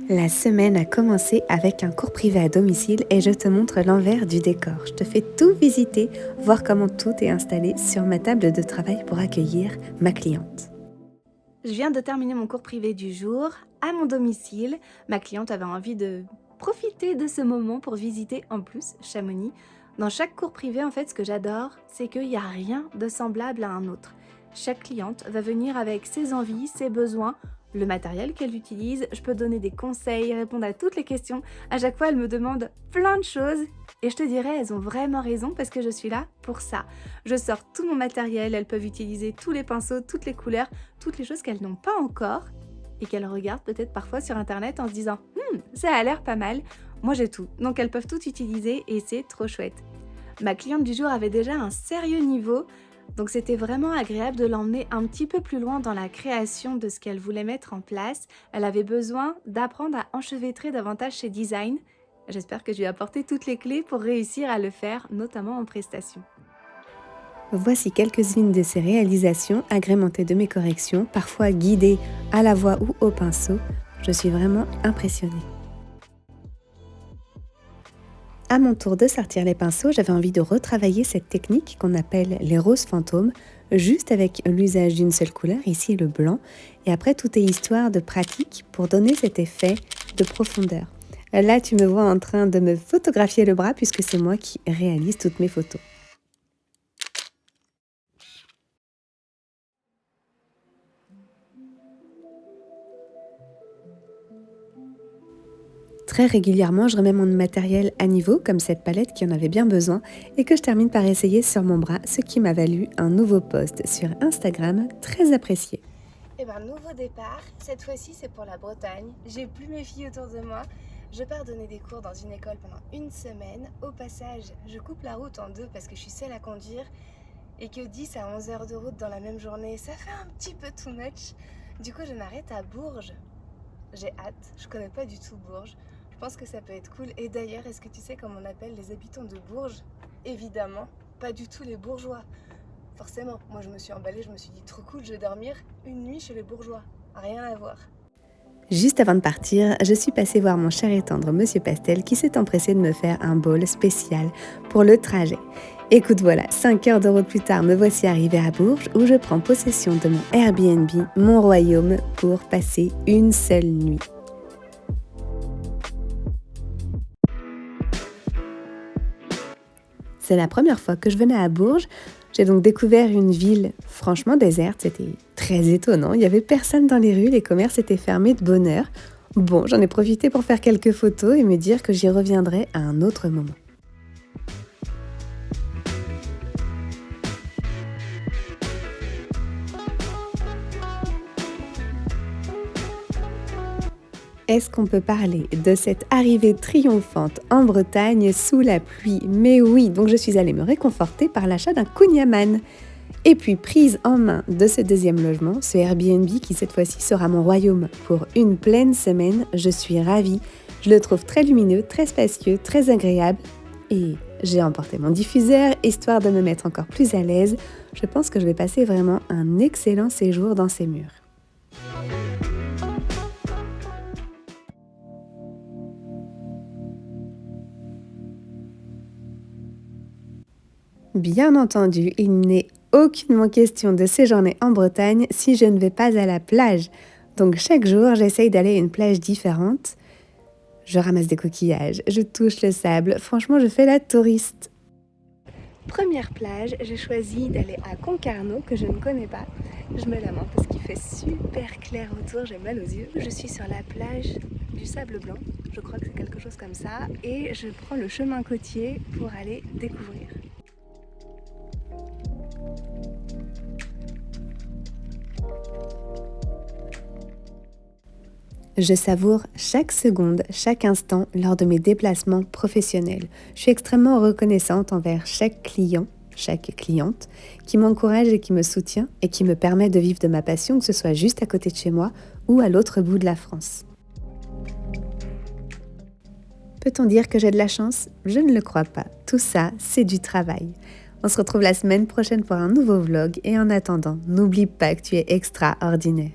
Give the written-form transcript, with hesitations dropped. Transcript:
La semaine a commencé avec un cours privé à domicile et je te montre l'envers du décor. Je te fais tout visiter, voir comment tout est installé sur ma table de travail pour accueillir ma cliente. Je viens de terminer mon cours privé du jour à mon domicile. Ma cliente avait envie de profiter de ce moment pour visiter en plus Chamonix. Dans chaque cours privé, en fait, ce que j'adore, c'est qu'il n'y a rien de semblable à un autre. Chaque cliente va venir avec ses envies, ses besoins, le matériel qu'elle utilise. Je peux donner des conseils, répondre à toutes les questions. À chaque fois, elle me demande plein de choses. Et je te dirais, elles ont vraiment raison parce que je suis là pour ça. Je sors tout mon matériel, elles peuvent utiliser tous les pinceaux, toutes les couleurs, toutes les choses qu'elles n'ont pas encore et qu'elles regardent peut-être parfois sur internet en se disant ça a l'air pas mal, moi j'ai tout. Donc elles peuvent tout utiliser et c'est trop chouette. Ma cliente du jour avait déjà un sérieux niveau, donc c'était vraiment agréable de l'emmener un petit peu plus loin dans la création de ce qu'elle voulait mettre en place. Elle avait besoin d'apprendre à enchevêtrer davantage ses designs. J'espère que je lui ai apporté toutes les clés pour réussir à le faire, notamment en prestation. Voici quelques-unes de ces réalisations agrémentées de mes corrections, parfois guidées à la voix ou au pinceau. Je suis vraiment impressionnée. À mon tour de sortir les pinceaux, j'avais envie de retravailler cette technique qu'on appelle les roses fantômes, juste avec l'usage d'une seule couleur, ici le blanc. Et après, tout est histoire de pratique pour donner cet effet de profondeur. Là, tu me vois en train de me photographier le bras puisque c'est moi qui réalise toutes mes photos. Très régulièrement, je remets mon matériel à niveau, comme cette palette qui en avait bien besoin, et que je termine par essayer sur mon bras, ce qui m'a valu un nouveau post sur Instagram, très apprécié. Nouveau départ, cette fois-ci c'est pour la Bretagne. J'ai plus mes filles autour de moi. Je pars donner des cours dans une école pendant une semaine. Au passage, je coupe la route en deux parce que je suis seule à conduire et que 10 à 11 heures de route dans la même journée, ça fait un petit peu too much. Du coup, je m'arrête à Bourges. J'ai hâte, je connais pas du tout Bourges. Je pense que ça peut être cool. Et d'ailleurs, est-ce que tu sais comment on appelle les habitants de Bourges ? Évidemment, pas du tout les bourgeois. Forcément, moi je me suis emballée, je me suis dit trop cool, je vais dormir une nuit chez les bourgeois. Rien à voir. Juste avant de partir, je suis passée voir mon cher et tendre Monsieur Pastel qui s'est empressé de me faire un bol spécial pour le trajet. Écoute voilà, 5 heures de route plus tard, me voici arrivée à Bourges où je prends possession de mon Airbnb, mon royaume, pour passer une seule nuit. C'est la première fois que je venais à Bourges. J'ai donc découvert une ville franchement déserte, c'était très étonnant. Il n'y avait personne dans les rues, les commerces étaient fermés de bonne heure. Bon, j'en ai profité pour faire quelques photos et me dire que j'y reviendrai à un autre moment. Est-ce qu'on peut parler de cette arrivée triomphante en Bretagne sous la pluie ? Mais oui, donc je suis allée me réconforter par l'achat d'un Kunyaman. Et puis prise en main de ce deuxième logement, ce Airbnb qui cette fois-ci sera mon royaume pour une pleine semaine, je suis ravie. Je le trouve très lumineux, très spacieux, très agréable. Et j'ai emporté mon diffuseur, histoire de me mettre encore plus à l'aise. Je pense que je vais passer vraiment un excellent séjour dans ces murs. Bien entendu, il n'est aucunement question de séjourner en Bretagne si je ne vais pas à la plage. Donc chaque jour, j'essaye d'aller à une plage différente. Je ramasse des coquillages, je touche le sable, franchement je fais la touriste. Première plage, j'ai choisi d'aller à Concarneau que je ne connais pas. Je me lamente parce qu'il fait super clair autour, j'ai mal aux yeux. Je suis sur la plage du sable blanc, je crois que c'est quelque chose comme ça, et je prends le chemin côtier pour aller découvrir. Je savoure chaque seconde, chaque instant lors de mes déplacements professionnels. Je suis extrêmement reconnaissante envers chaque client, chaque cliente qui m'encourage et qui me soutient et qui me permet de vivre de ma passion, que ce soit juste à côté de chez moi ou à l'autre bout de la France. Peut-on dire que j'ai de la chance ? Je ne le crois pas. Tout ça, c'est du travail. On se retrouve la semaine prochaine pour un nouveau vlog et en attendant, n'oublie pas que tu es extraordinaire.